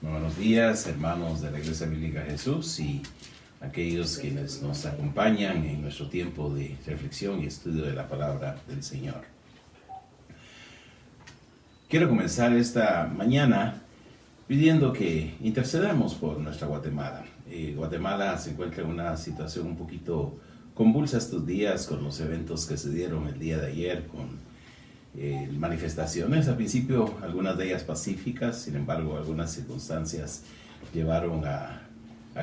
Buenos días, hermanos de la Iglesia Bíblica Jesús y aquellos quienes nos acompañan en nuestro tiempo de reflexión y estudio de la palabra del Señor. Quiero comenzar esta mañana pidiendo que intercedamos por nuestra Guatemala. Guatemala se encuentra en una situación un poquito convulsa estos días con los eventos que se dieron el día de ayer, con manifestaciones, al principio algunas de ellas pacíficas, sin embargo algunas circunstancias llevaron a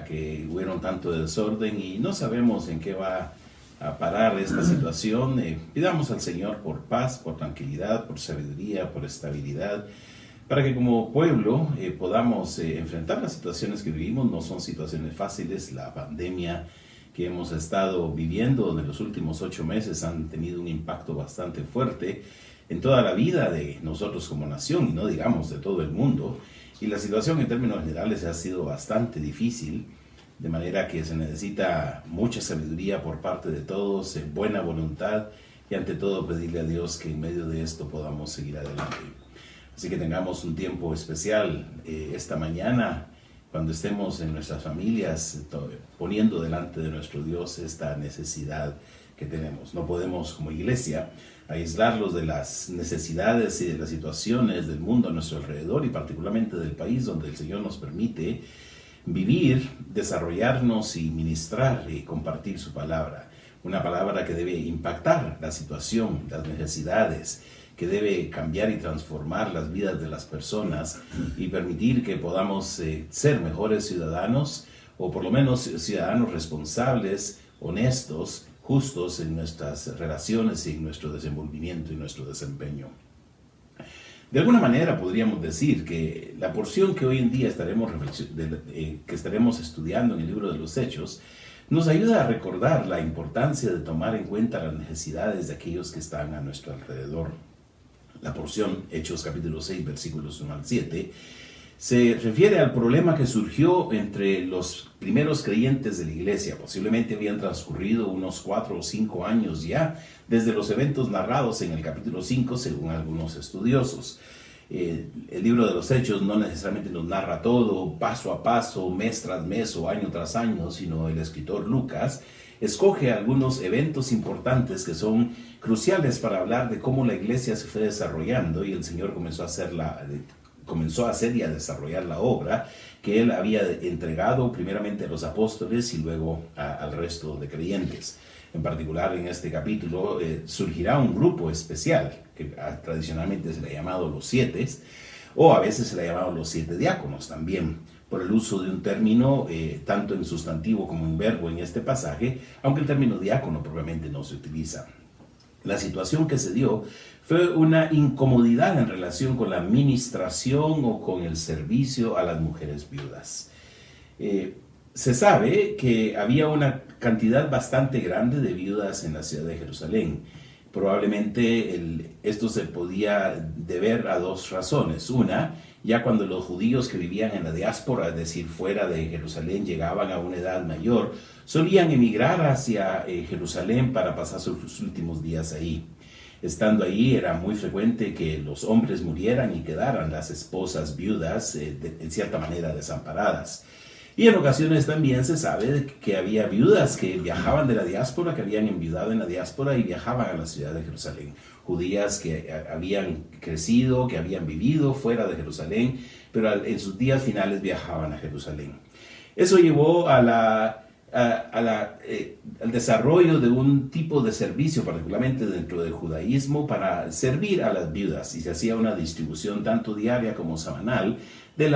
que hubieron tanto desorden y no sabemos en qué va a parar esta situación. Pidamos al Señor por paz, por tranquilidad, por sabiduría, por estabilidad, para que como pueblo podamos enfrentar las situaciones que vivimos. No son situaciones fáciles. La pandemia que hemos estado viviendo en los últimos 8 meses han tenido un impacto bastante fuerte en toda la vida de nosotros como nación, y no digamos de todo el mundo, y la situación en términos generales ha sido bastante difícil, de manera que se necesita mucha sabiduría por parte de todos, buena voluntad, y ante todo pedirle a Dios que en medio de esto podamos seguir adelante. Así que tengamos un tiempo especial esta mañana, cuando estemos en nuestras familias, poniendo delante de nuestro Dios esta necesidad que tenemos. No podemos como iglesia aislarlos de las necesidades y de las situaciones del mundo a nuestro alrededor, y particularmente del país donde el Señor nos permite vivir, desarrollarnos y ministrar y compartir su palabra. Una palabra que debe impactar la situación, las necesidades, que debe cambiar y transformar las vidas de las personas y permitir que podamos ser mejores ciudadanos, o por lo menos ciudadanos responsables, honestos, justos en nuestras relaciones y en nuestro desenvolvimiento y nuestro desempeño. De alguna manera podríamos decir que la porción que hoy en día estaremos estudiando en el libro de los Hechos nos ayuda a recordar la importancia de tomar en cuenta las necesidades de aquellos que están a nuestro alrededor. La porción, Hechos capítulo 6, versículos 1 al 7, se refiere al problema que surgió entre los primeros creyentes de la iglesia. Posiblemente habían transcurrido unos 4 o 5 años ya desde los eventos narrados en el capítulo 5, según algunos estudiosos. El libro de los Hechos no necesariamente nos narra todo paso a paso, mes tras mes o año tras año, sino el escritor Lucas escoge algunos eventos importantes que son cruciales para hablar de cómo la iglesia se fue desarrollando, y el Señor comenzó a hacer y a desarrollar la obra que Él había entregado primeramente a los apóstoles y luego al resto de creyentes. En particular, en este capítulo surgirá un grupo especial que tradicionalmente se le ha llamado los 7, o a veces se le ha llamado los 7 diáconos también, por el uso de un término tanto en sustantivo como en verbo en este pasaje, aunque el término diácono probablemente no se utiliza. La situación que se dio fue una incomodidad en relación con la ministración o con el servicio a las mujeres viudas. Se sabe que había una cantidad bastante grande de viudas en la ciudad de Jerusalén. Probablemente esto se podía deber a 2 razones. Una, ya cuando los judíos que vivían en la diáspora, es decir, fuera de Jerusalén, llegaban a una edad mayor, solían emigrar hacia Jerusalén para pasar sus últimos días ahí. Estando ahí era muy frecuente que los hombres murieran y quedaran las esposas viudas en cierta manera desamparadas. Y en ocasiones también se sabe que había viudas que viajaban de la diáspora, que habían enviudado en la diáspora y viajaban a la ciudad de Jerusalén. Judías que habían crecido, que habían vivido fuera de Jerusalén, pero en sus días finales viajaban a Jerusalén. Eso llevó al desarrollo de un tipo de servicio, particularmente dentro del judaísmo, para servir a las viudas, y se hacía una distribución tanto diaria como semanal de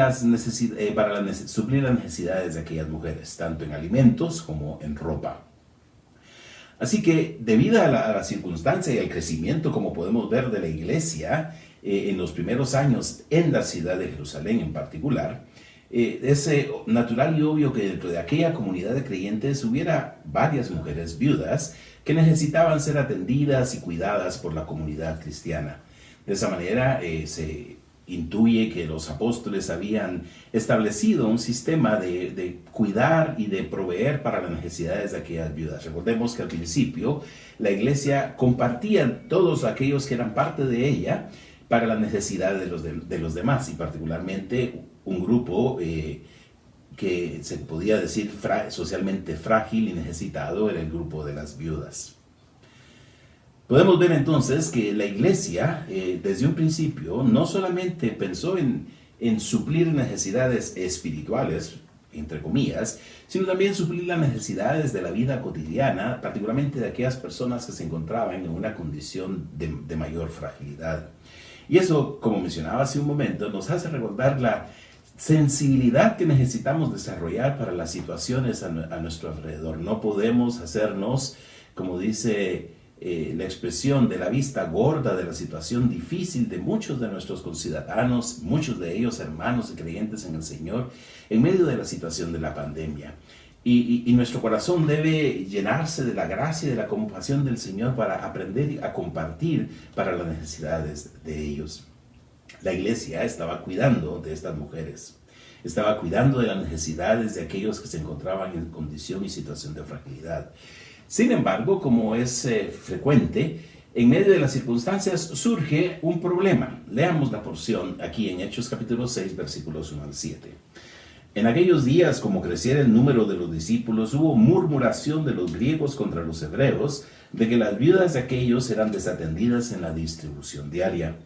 para suplir las necesidades de aquellas mujeres, tanto en alimentos como en ropa. Así que, debido a la circunstancia y al crecimiento, como podemos ver, de la iglesia en los primeros años en la ciudad de Jerusalén en particular, es natural y obvio que dentro de aquella comunidad de creyentes hubiera varias mujeres viudas que necesitaban ser atendidas y cuidadas por la comunidad cristiana. De esa manera se intuye que los apóstoles habían establecido un sistema de cuidar y de proveer para las necesidades de aquellas viudas. Recordemos que al principio la iglesia compartía todos aquellos que eran parte de ella, para las necesidades de los demás, y particularmente un grupo que se podía decir socialmente frágil y necesitado era el grupo de las viudas. Podemos ver entonces que la iglesia desde un principio no solamente pensó en suplir necesidades espirituales, entre comillas, sino también suplir las necesidades de la vida cotidiana, particularmente de aquellas personas que se encontraban en una condición de mayor fragilidad. Y eso, como mencionaba hace un momento, nos hace recordar la sensibilidad que necesitamos desarrollar para las situaciones a nuestro alrededor. No podemos hacernos, como dice la expresión, de la vista gorda de la situación difícil de muchos de nuestros conciudadanos, muchos de ellos hermanos y creyentes en el Señor, en medio de la situación de la pandemia. Y nuestro corazón debe llenarse de la gracia y de la compasión del Señor para aprender a compartir para las necesidades de ellos. La iglesia estaba cuidando de estas mujeres, estaba cuidando de las necesidades de aquellos que se encontraban en condición y situación de fragilidad. Sin embargo, como es frecuente, en medio de las circunstancias surge un problema. Leamos la porción aquí en Hechos capítulo 6, versículos 1 al 7. En aquellos días, como creciera el número de los discípulos, hubo murmuración de los griegos contra los hebreos, de que las viudas de aquellos eran desatendidas en la distribución diaria.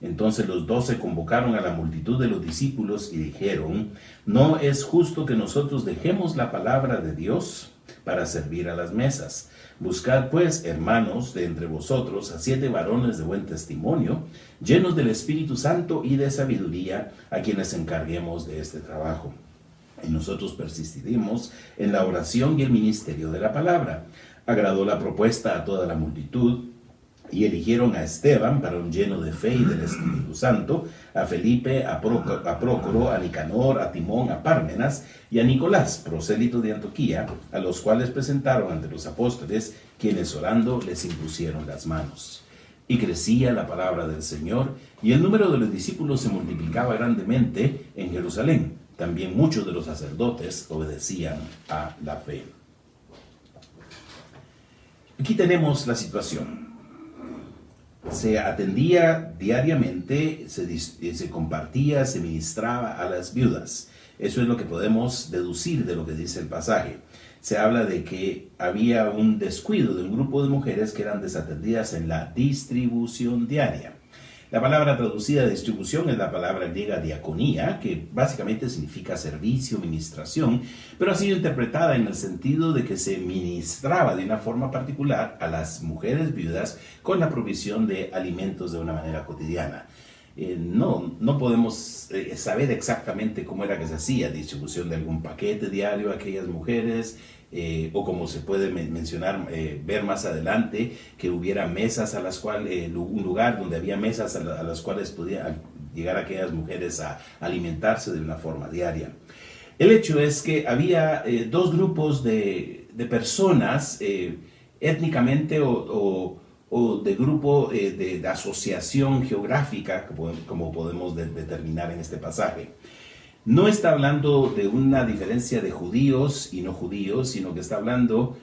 Entonces los 12 convocaron a la multitud de los discípulos y dijeron: no es justo que nosotros dejemos la palabra de Dios para servir a las mesas. Buscad pues, hermanos, de entre vosotros a 7 varones de buen testimonio, llenos del Espíritu Santo y de sabiduría, a quienes encarguemos de este trabajo. Y nosotros persistiremos en la oración y el ministerio de la palabra. Agradó la propuesta a toda la multitud, y eligieron a Esteban, varón lleno de fe y del Espíritu Santo, a Felipe, a Prócoro, a Nicanor, a Timón, a Pármenas y a Nicolás, prosélito de Antioquía, a los cuales presentaron ante los apóstoles, quienes orando les impusieron las manos. Y crecía la palabra del Señor, y el número de los discípulos se multiplicaba grandemente en Jerusalén. También muchos de los sacerdotes obedecían a la fe. Aquí tenemos la situación. Se atendía diariamente, se compartía, se ministraba a las viudas. Eso es lo que podemos deducir de lo que dice el pasaje. Se habla de que había un descuido de un grupo de mujeres que eran desatendidas en la distribución diaria. La palabra traducida distribución es la palabra griega diaconía, que básicamente significa servicio, ministración, pero ha sido interpretada en el sentido de que se ministraba de una forma particular a las mujeres viudas con la provisión de alimentos de una manera cotidiana. No podemos saber exactamente cómo era que se hacía distribución de algún paquete diario a aquellas mujeres, o como se puede mencionar, ver más adelante, que hubiera mesas a las cuales, un lugar donde había mesas a las cuales podían llegar aquellas mujeres a alimentarse de una forma diaria. El hecho es que había dos grupos de personas, étnicamente o de grupo de asociación geográfica, como podemos determinar en este pasaje. No está hablando de una diferencia de judíos y no judíos, sino que está hablando,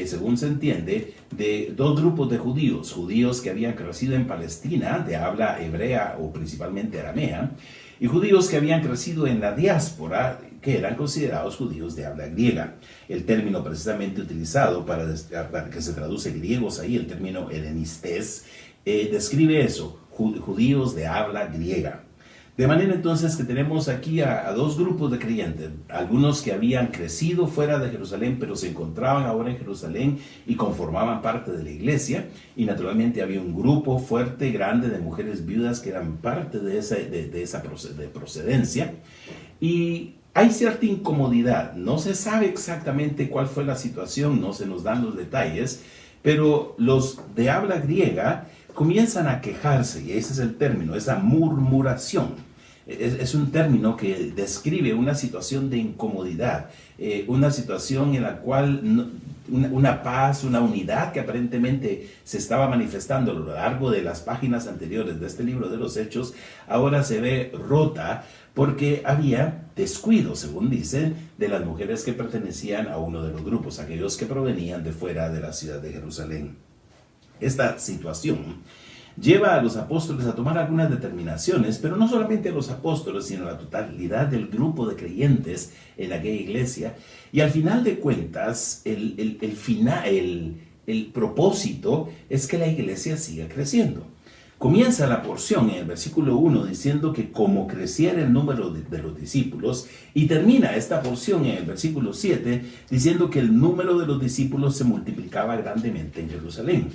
según se entiende, de dos grupos de judíos que habían crecido en Palestina, de habla hebrea o principalmente aramea, y judíos que habían crecido en la diáspora, que eran considerados judíos de habla griega. El término precisamente utilizado para que se traduce griegos ahí, el término helenistes, describe eso, judíos de habla griega. De manera entonces que tenemos aquí a dos grupos de creyentes, algunos que habían crecido fuera de Jerusalén, pero se encontraban ahora en Jerusalén y conformaban parte de la iglesia, y naturalmente había un grupo fuerte, grande de mujeres viudas que eran parte de esa procedencia, y hay cierta incomodidad. No se sabe exactamente cuál fue la situación, no se nos dan los detalles, pero los de habla griega comienzan a quejarse, y ese es el término, esa murmuración. Es un término que describe una situación de incomodidad, una situación en la cual una paz, una unidad que aparentemente se estaba manifestando a lo largo de las páginas anteriores de este libro de los Hechos, ahora se ve rota porque había descuido, según dicen, de las mujeres que pertenecían a uno de los grupos, aquellos que provenían de fuera de la ciudad de Jerusalén. Esta situación lleva a los apóstoles a tomar algunas determinaciones, pero no solamente a los apóstoles, sino a la totalidad del grupo de creyentes en aquella iglesia. Y al final de cuentas, el propósito es que la iglesia siga creciendo. Comienza la porción en el versículo 1 diciendo que como creciera el número de los discípulos, y termina esta porción en el versículo 7 diciendo que el número de los discípulos se multiplicaba grandemente en Jerusalén.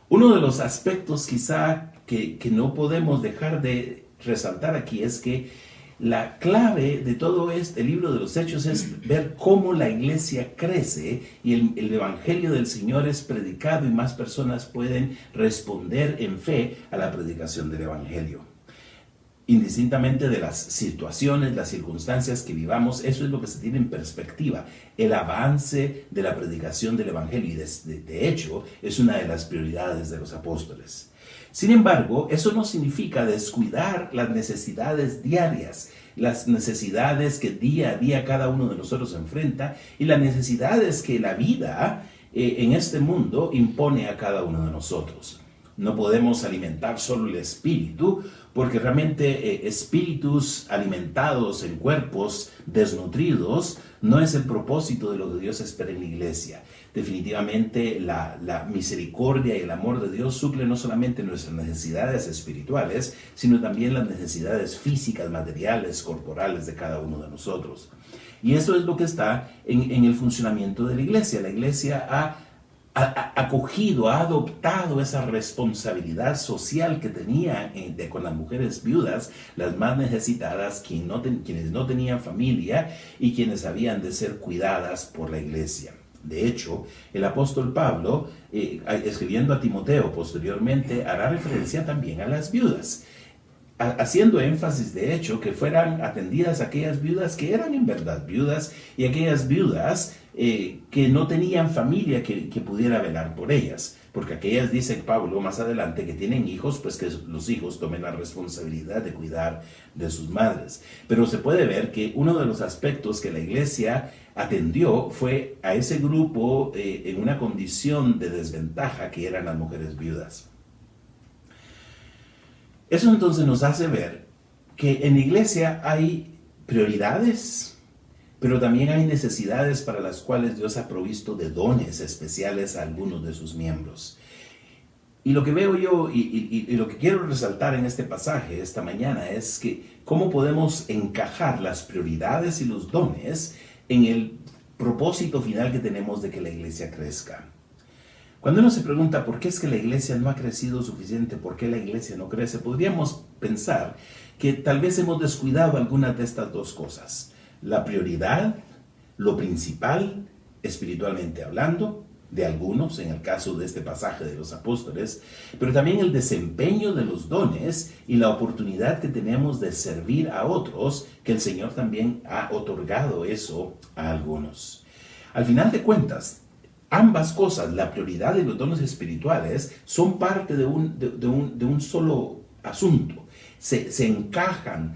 Uno de los aspectos quizá que no podemos dejar de resaltar aquí es que la clave de todo este libro de los Hechos es ver cómo la iglesia crece y el evangelio del Señor es predicado y más personas pueden responder en fe a la predicación del evangelio. Indistintamente de las situaciones, las circunstancias que vivamos, eso es lo que se tiene en perspectiva, el avance de la predicación del evangelio, y de hecho es una de las prioridades de los apóstoles. Sin embargo, eso no significa descuidar las necesidades diarias, las necesidades que día a día cada uno de nosotros enfrenta y las necesidades que la vida en este mundo impone a cada uno de nosotros. No podemos alimentar solo el espíritu, porque realmente espíritus alimentados en cuerpos desnutridos no es el propósito de lo que Dios espera en la iglesia. Definitivamente la misericordia y el amor de Dios suple no solamente nuestras necesidades espirituales, sino también las necesidades físicas, materiales, corporales de cada uno de nosotros. Y eso es lo que está en el funcionamiento de la iglesia. La iglesia ha acogido, ha adoptado esa responsabilidad social que tenía con las mujeres viudas, las más necesitadas, quienes no tenían familia y quienes habían de ser cuidadas por la iglesia. De hecho, el apóstol Pablo, escribiendo a Timoteo posteriormente, hará referencia también a las viudas, haciendo énfasis, de hecho, que fueran atendidas aquellas viudas que eran en verdad viudas y aquellas viudas que no tenían familia que pudiera velar por ellas. Porque aquellas, dice Pablo más adelante, que tienen hijos, pues que los hijos tomen la responsabilidad de cuidar de sus madres. Pero se puede ver que uno de los aspectos que la iglesia atendió fue a ese grupo en una condición de desventaja que eran las mujeres viudas. Eso entonces nos hace ver que en la iglesia hay prioridades, pero también hay necesidades para las cuales Dios ha provisto de dones especiales a algunos de sus miembros. Y lo que veo yo y lo que quiero resaltar en este pasaje esta mañana es que cómo podemos encajar las prioridades y los dones en el propósito final que tenemos de que la iglesia crezca. Cuando uno se pregunta por qué es que la iglesia no ha crecido suficiente, por qué la iglesia no crece, podríamos pensar que tal vez hemos descuidado algunas de estas dos cosas. La prioridad, lo principal, espiritualmente hablando, de algunos, en el caso de este pasaje de los apóstoles, pero también el desempeño de los dones y la oportunidad que tenemos de servir a otros, que el Señor también ha otorgado eso a algunos. Al final de cuentas, ambas cosas, la prioridad y los dones espirituales, son parte de un solo asunto. Se encajan,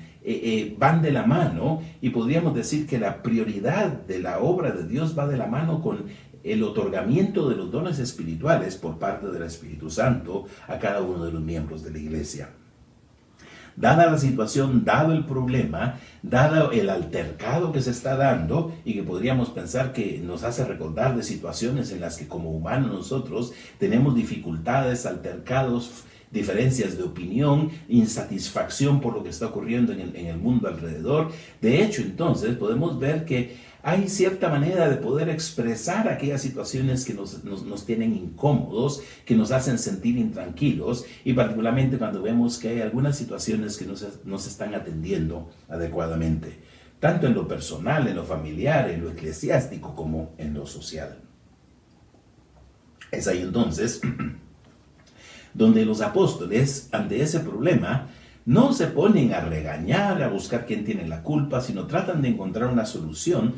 van de la mano, y podríamos decir que la prioridad de la obra de Dios va de la mano con el otorgamiento de los dones espirituales por parte del Espíritu Santo a cada uno de los miembros de la iglesia. Dada la situación, dado el problema, dado el altercado que se está dando y que podríamos pensar que nos hace recordar de situaciones en las que como humanos nosotros tenemos dificultades, altercados, diferencias de opinión, insatisfacción por lo que está ocurriendo en el mundo alrededor. De hecho, entonces podemos ver que hay cierta manera de poder expresar aquellas situaciones que nos tienen incómodos, que nos hacen sentir intranquilos, y particularmente cuando vemos que hay algunas situaciones que no se están atendiendo adecuadamente, tanto en lo personal, en lo familiar, en lo eclesiástico, como en lo social. Es ahí entonces donde los apóstoles, ante ese problema, no se ponen a regañar, a buscar quién tiene la culpa, sino tratan de encontrar una solución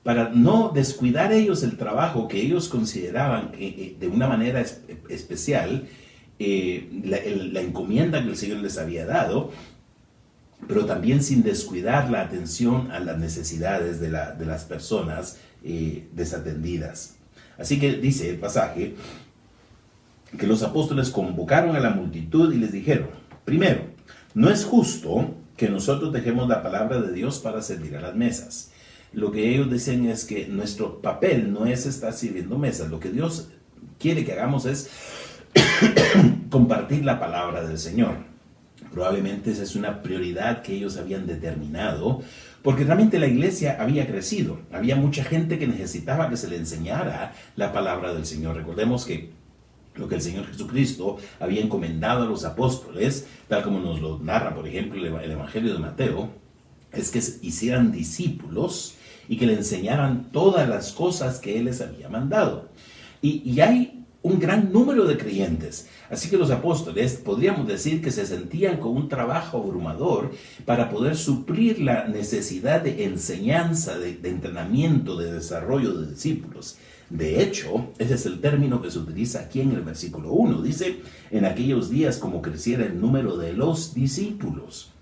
para no descuidar ellos el trabajo que ellos consideraban de una manera especial, la encomienda que el Señor les había dado, pero también sin descuidar la atención a las necesidades de las personas desatendidas. Así que dice el pasaje que los apóstoles convocaron a la multitud y les dijeron: primero, no es justo que nosotros dejemos la palabra de Dios para servir a las mesas. Lo que ellos dicen es que nuestro papel no es estar sirviendo mesas. Lo que Dios quiere que hagamos es compartir la palabra del Señor. Probablemente esa es una prioridad que ellos habían determinado, porque realmente la iglesia había crecido. Había mucha gente que necesitaba que se le enseñara la palabra del Señor. Recordemos que lo que el Señor Jesucristo había encomendado a los apóstoles, tal como nos lo narra, por ejemplo, el Evangelio de Mateo, es que hicieran discípulos y que le enseñaran todas las cosas que Él les había mandado. Y hay un gran número de creyentes. Así que los apóstoles, podríamos decir que se sentían con un trabajo abrumador para poder suplir la necesidad de enseñanza, de entrenamiento, de desarrollo de discípulos. De hecho, ese es el término que se utiliza aquí en el versículo 1. Dice: en aquellos días como creciera el número de los discípulos.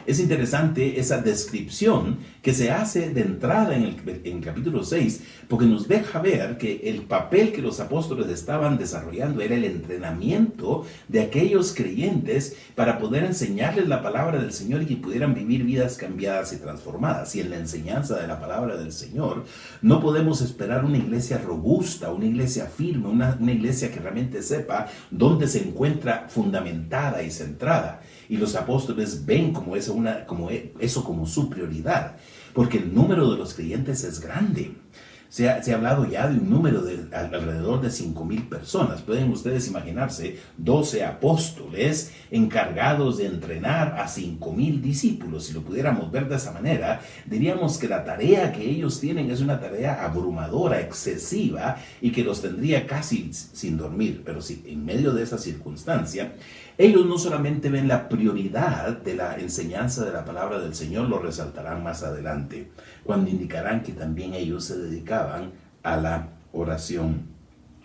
Es interesante esa descripción que se hace de entrada en el capítulo 6, porque nos deja ver que el papel que los apóstoles estaban desarrollando era el entrenamiento de aquellos creyentes para poder enseñarles la palabra del Señor y que pudieran vivir vidas cambiadas y transformadas. Y en la enseñanza de la palabra del Señor no podemos esperar una iglesia robusta, una iglesia firme, una iglesia que realmente sepa dónde se encuentra fundamentada y centrada. Y los apóstoles ven eso como su prioridad, porque el número de los creyentes es grande. Se ha hablado ya de un número de alrededor de 5,000 personas. Pueden ustedes imaginarse 12 apóstoles encargados de entrenar a 5,000 discípulos. Si lo pudiéramos ver de esa manera, diríamos que la tarea que ellos tienen es una tarea abrumadora, excesiva, y que los tendría casi sin dormir. Pero si en medio de esa circunstancia, ellos no solamente ven la prioridad de la enseñanza de la palabra del Señor, lo resaltarán más adelante, cuando indicarán que también ellos se dedicaban a la oración.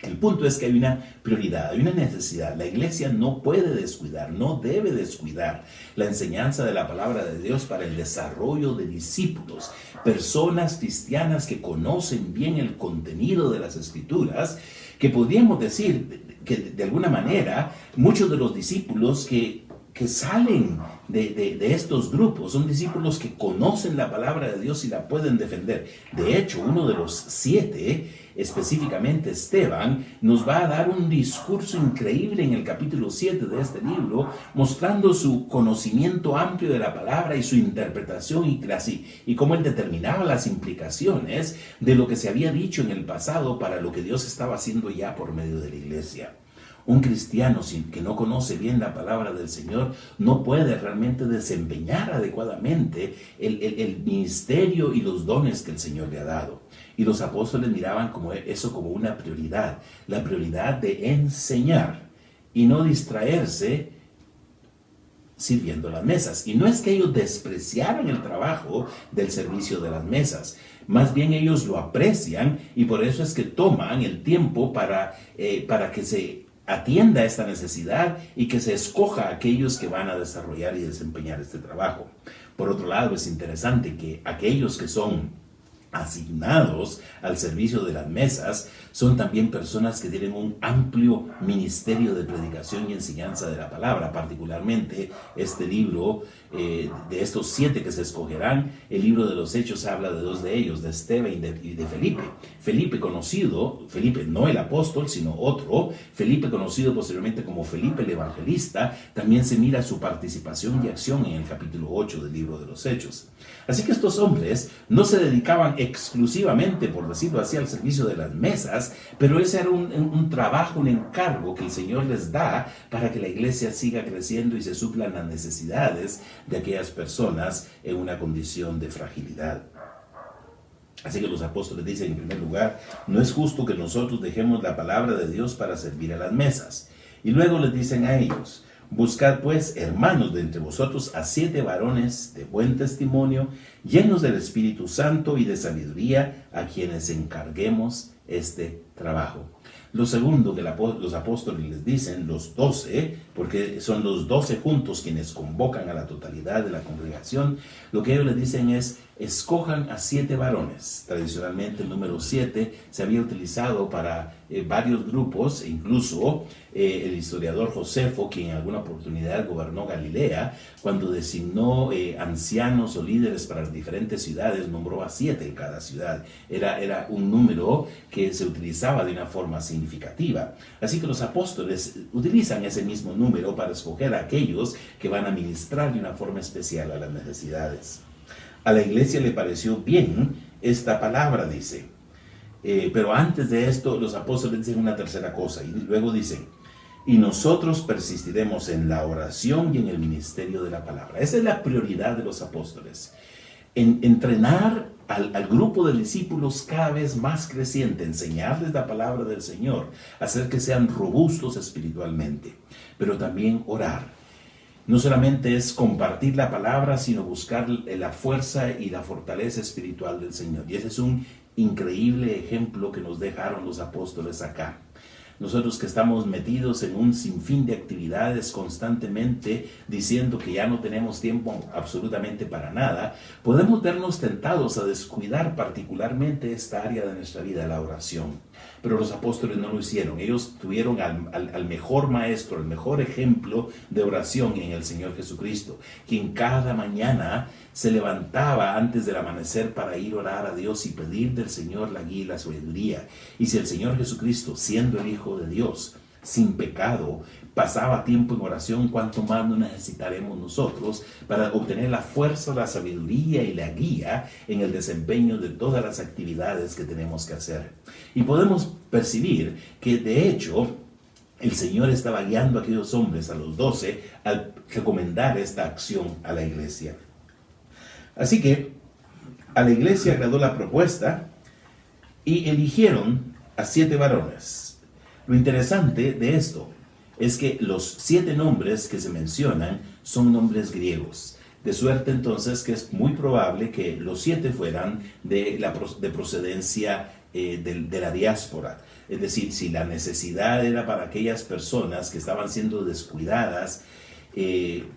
El punto es que hay una prioridad, hay una necesidad. La iglesia no puede descuidar, no debe descuidar la enseñanza de la palabra de Dios para el desarrollo de discípulos, personas cristianas que conocen bien el contenido de las Escrituras, que podríamos decir que de alguna manera muchos de los discípulos que salen de estos grupos son discípulos que conocen la palabra de Dios y la pueden defender. De hecho, uno de los 7, específicamente Esteban, nos va a dar un discurso increíble en el capítulo 7 de este libro, mostrando su conocimiento amplio de la palabra y su interpretación y cómo él determinaba las implicaciones de lo que se había dicho en el pasado para lo que Dios estaba haciendo ya por medio de la iglesia. Un cristiano que no conoce bien la palabra del Señor no puede realmente desempeñar adecuadamente el ministerio y los dones que el Señor le ha dado. Y los apóstoles miraban eso como una prioridad, la prioridad de enseñar y no distraerse sirviendo las mesas. Y no es que ellos despreciaran el trabajo del servicio de las mesas, más bien ellos lo aprecian y por eso es que toman el tiempo para que se atienda esta necesidad y que se escoja a aquellos que van a desarrollar y desempeñar este trabajo. Por otro lado, es interesante que aquellos que son asignados al servicio de las mesas son también personas que tienen un amplio ministerio de predicación y enseñanza de la palabra. Particularmente este libro, de estos 7 que se escogerán, el libro de los Hechos habla de 2 de ellos, de Esteban y de Felipe. Felipe no el apóstol, sino otro, Felipe conocido posteriormente como Felipe el Evangelista, también se mira su participación y acción en el capítulo 8 del libro de los Hechos. Así que estos hombres no se dedicaban exclusivamente, por decirlo así, al servicio de las mesas, pero ese era un trabajo, un encargo que el Señor les da para que la iglesia siga creciendo y se suplan las necesidades de aquellas personas en una condición de fragilidad. Así que los apóstoles dicen, en primer lugar, no es justo que nosotros dejemos la palabra de Dios para servir a las mesas. Y luego les dicen a ellos: buscad pues, hermanos, de entre vosotros a 7 varones de buen testimonio, llenos del Espíritu Santo y de sabiduría, a quienes encarguemos este trabajo. Lo segundo que los apóstoles les dicen, los 12, porque son los 12 juntos quienes convocan a la totalidad de la congregación, lo que ellos les dicen es: escojan a 7 varones. Tradicionalmente el número 7 se había utilizado para varios grupos, e incluso el historiador Josefo, quien en alguna oportunidad gobernó Galilea, cuando designó ancianos o líderes para las diferentes ciudades, nombró a 7 en cada ciudad. Era un número que se utilizaba de una forma significativa. Así que los apóstoles utilizan ese mismo número para escoger a aquellos que van a ministrar de una forma especial a las necesidades. A la iglesia le pareció bien esta palabra, dice. Pero antes de esto, los apóstoles dicen una tercera cosa. Y luego dicen: y nosotros persistiremos en la oración y en el ministerio de la palabra. Esa es la prioridad de los apóstoles. En entrenar al grupo de discípulos cada vez más creciente, enseñarles la palabra del Señor, hacer que sean robustos espiritualmente, pero también orar. No solamente es compartir la palabra, sino buscar la fuerza y la fortaleza espiritual del Señor. Y ese es un increíble ejemplo que nos dejaron los apóstoles acá. Nosotros que estamos metidos en un sinfín de actividades constantemente, diciendo que ya no tenemos tiempo absolutamente para nada, podemos vernos tentados a descuidar particularmente esta área de nuestra vida, la oración. Pero los apóstoles no lo hicieron. Ellos tuvieron al mejor maestro, el mejor ejemplo de oración en el Señor Jesucristo, quien cada mañana se levantaba antes del amanecer para ir a orar a Dios y pedir del Señor la guía y la sabiduría. Y si el Señor Jesucristo, siendo el Hijo de Dios, sin pecado, pasaba tiempo en oración, cuánto más no necesitaremos nosotros para obtener la fuerza, la sabiduría y la guía en el desempeño de todas las actividades que tenemos que hacer. Y podemos percibir que de hecho el Señor estaba guiando a aquellos hombres, a los 12, al recomendar esta acción a la iglesia. Así que a la iglesia agradó la propuesta y eligieron a 7 varones. Lo interesante de esto es que los 7 nombres que se mencionan son nombres griegos. De suerte entonces que es muy probable que los 7 fueran de procedencia de la diáspora. Es decir, si la necesidad era para aquellas personas que estaban siendo descuidadas,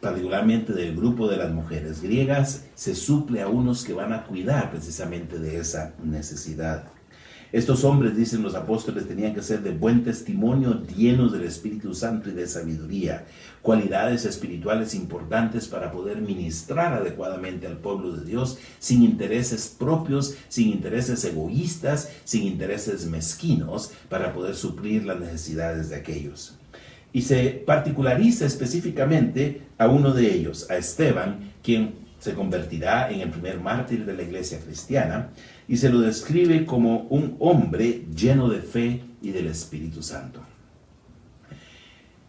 particularmente del grupo de las mujeres griegas, se suple a unos que van a cuidar precisamente de esa necesidad. Estos hombres, dicen los apóstoles, tenían que ser de buen testimonio, llenos del Espíritu Santo y de sabiduría, cualidades espirituales importantes para poder ministrar adecuadamente al pueblo de Dios, sin intereses propios, sin intereses egoístas, sin intereses mezquinos, para poder suplir las necesidades de aquellos. Y se particulariza específicamente a uno de ellos, a Esteban, quien se convertirá en el primer mártir de la iglesia cristiana, y se lo describe como un hombre lleno de fe y del Espíritu Santo.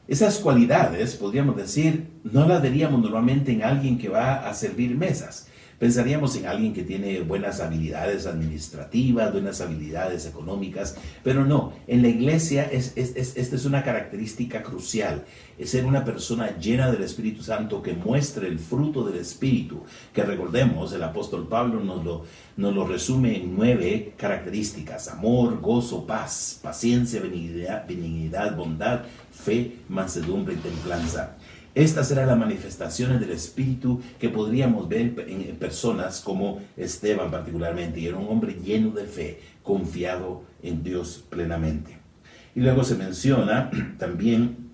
Esas cualidades, podríamos decir, no las veríamos normalmente en alguien que va a servir mesas. Pensaríamos en alguien que tiene buenas habilidades administrativas, buenas habilidades económicas, pero no, en la iglesia esta es una característica crucial, es ser una persona llena del Espíritu Santo que muestre el fruto del Espíritu, que recordemos, el apóstol Pablo nos lo resume en 9 características: amor, gozo, paz, paciencia, benignidad, bondad, fe, mansedumbre y templanza. Estas eran las manifestaciones del Espíritu que podríamos ver en personas como Esteban particularmente, y era un hombre lleno de fe, confiado en Dios plenamente. Y luego se menciona también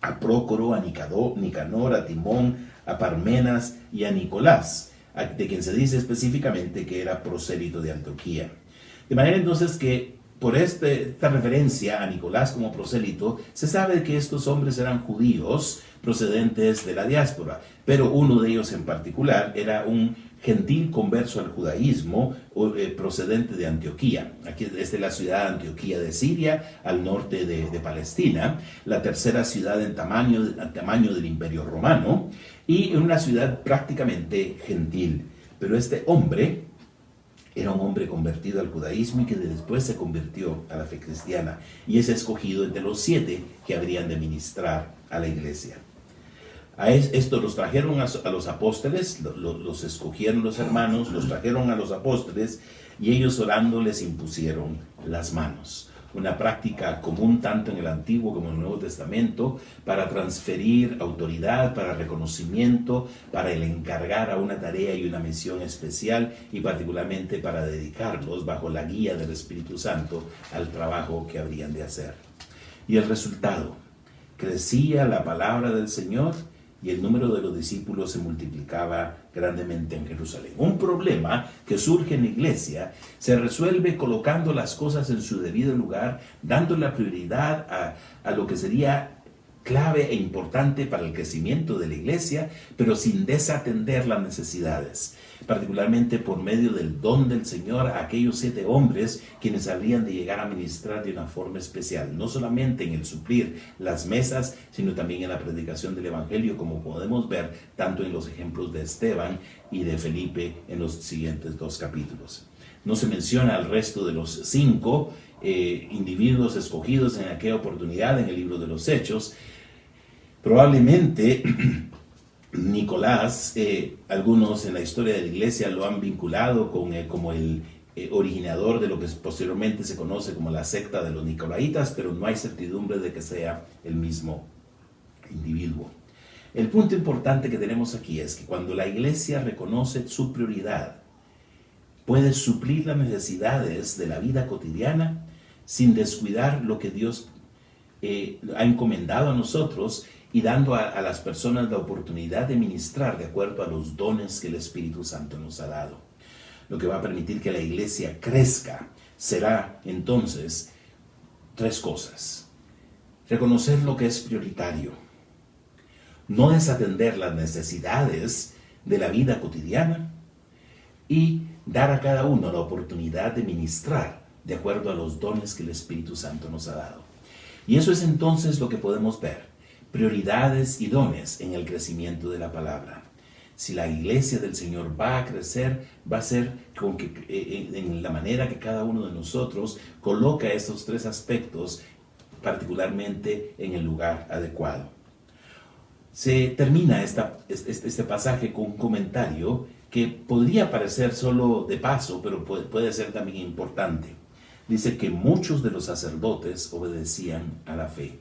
a Prócoro, a Nicanor, a Timón, a Parmenas y a Nicolás, de quien se dice específicamente que era prosélito de Antioquía. De manera entonces que por esta referencia a Nicolás como prosélito, se sabe que estos hombres eran judíos procedentes de la diáspora, pero uno de ellos en particular era un gentil converso al judaísmo procedente de Antioquía. Aquí es de la ciudad de Antioquía de Siria, al norte de Palestina, la tercera ciudad en tamaño del Imperio Romano, y una ciudad prácticamente gentil. Pero este hombre era un hombre convertido al judaísmo y que después se convirtió a la fe cristiana, y es escogido entre los 7 que habrían de ministrar a la iglesia. A esto los trajeron a los apóstoles, los escogieron los hermanos, los trajeron a los apóstoles, y ellos orando les impusieron las manos. una práctica común tanto en el Antiguo como en el Nuevo Testamento para transferir autoridad, para reconocimiento, para el encargar a una tarea y una misión especial y particularmente para dedicarlos bajo la guía del Espíritu Santo al trabajo que habrían de hacer. Y el resultado, crecía la palabra del Señor y el número de los discípulos se multiplicaba grandemente en Jerusalén. Un problema que surge en la iglesia se resuelve colocando las cosas en su debido lugar, dando la prioridad a lo que sería clave e importante para el crecimiento de la iglesia, pero sin desatender las necesidades, particularmente por medio del don del Señor a aquellos 7 hombres quienes habrían de llegar a ministrar de una forma especial, no solamente en el suplir las mesas, sino también en la predicación del Evangelio, como podemos ver tanto en los ejemplos de Esteban y de Felipe en los siguientes 2 capítulos. No se menciona al resto de los 5 individuos escogidos en aquella oportunidad en el libro de los Hechos. Probablemente Nicolás, algunos en la historia de la iglesia lo han vinculado con, como el originador de lo que posteriormente se conoce como la secta de los Nicolaitas, pero no hay certidumbre de que sea el mismo individuo. El punto importante que tenemos aquí es que cuando la iglesia reconoce su prioridad, puede suplir las necesidades de la vida cotidiana sin descuidar lo que Dios ha encomendado a nosotros y dando a las personas la oportunidad de ministrar de acuerdo a los dones que el Espíritu Santo nos ha dado. Lo que va a permitir que la iglesia crezca será entonces 3 cosas. Reconocer lo que es prioritario, no desatender las necesidades de la vida cotidiana y dar a cada uno la oportunidad de ministrar de acuerdo a los dones que el Espíritu Santo nos ha dado. Y eso es entonces lo que podemos ver. Prioridades y dones en el crecimiento de la palabra. Si la iglesia del Señor va a crecer, va a ser en la manera que cada uno de nosotros coloca esos 3 aspectos, particularmente en el lugar adecuado. Se termina este pasaje con un comentario que podría parecer solo de paso, pero puede ser también importante. Dice que muchos de los sacerdotes obedecían a la fe.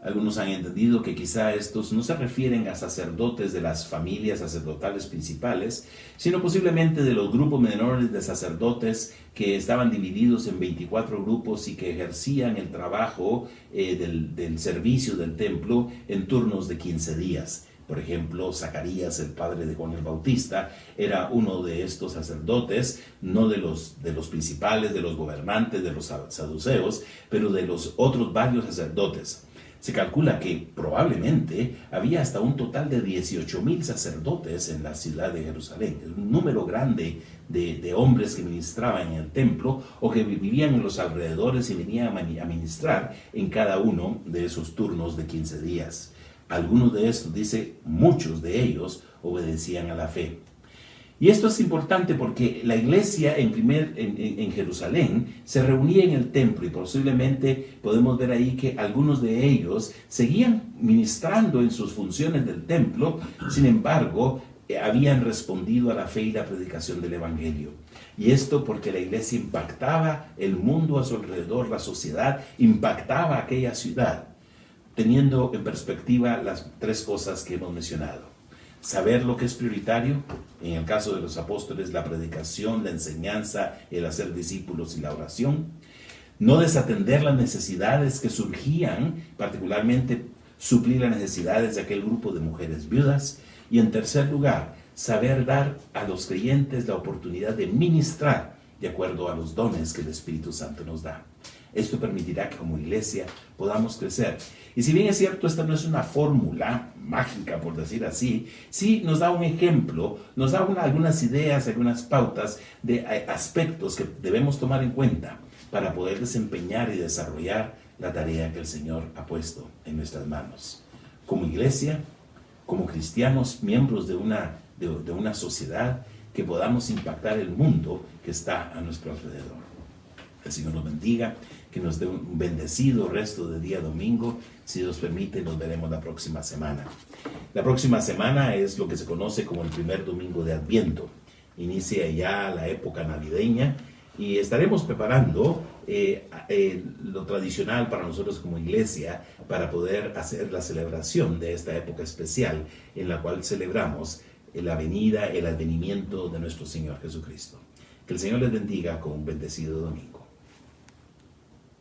Algunos han entendido que quizá estos no se refieren a sacerdotes de las familias sacerdotales principales, sino posiblemente de los grupos menores de sacerdotes que estaban divididos en 24 grupos y que ejercían el trabajo del servicio del templo en turnos de 15 días. Por ejemplo, Zacarías, el padre de Juan el Bautista, era uno de estos sacerdotes, no de los principales, de los gobernantes, de los saduceos, pero de los otros varios sacerdotes. Se calcula que probablemente había hasta un total de 18,000 sacerdotes en la ciudad de Jerusalén. Es un número grande de hombres que ministraban en el templo o que vivían en los alrededores y venían a ministrar en cada uno de esos turnos de 15 días. Algunos de estos, dice, muchos de ellos obedecían a la fe. Y esto es importante porque la iglesia en Jerusalén se reunía en el templo y posiblemente podemos ver ahí que algunos de ellos seguían ministrando en sus funciones del templo, sin embargo, habían respondido a la fe y la predicación del Evangelio. Y esto porque la iglesia impactaba el mundo a su alrededor, la sociedad, impactaba aquella ciudad, teniendo en perspectiva las 3 cosas que hemos mencionado. Saber lo que es prioritario, en el caso de los apóstoles, la predicación, la enseñanza, el hacer discípulos y la oración. No desatender las necesidades que surgían, particularmente suplir las necesidades de aquel grupo de mujeres viudas. Y en tercer lugar, saber dar a los creyentes la oportunidad de ministrar de acuerdo a los dones que el Espíritu Santo nos da. Esto permitirá que como iglesia podamos crecer. Y si bien es cierto, esta no es una fórmula mágica, por decir así, sí nos da un ejemplo, nos da algunas ideas, algunas pautas de aspectos que debemos tomar en cuenta para poder desempeñar y desarrollar la tarea que el Señor ha puesto en nuestras manos. Como iglesia, como cristianos, miembros de una sociedad, que podamos impactar el mundo que está a nuestro alrededor. El Señor nos bendiga, que nos dé un bendecido resto de día domingo. Si Dios permite, nos veremos la próxima semana. La próxima semana es lo que se conoce como el primer domingo de Adviento. Inicia ya la época navideña y estaremos preparando lo tradicional para nosotros como iglesia para poder hacer la celebración de esta época especial en la cual celebramos la venida, el advenimiento de nuestro Señor Jesucristo. Que el Señor les bendiga con un bendecido domingo.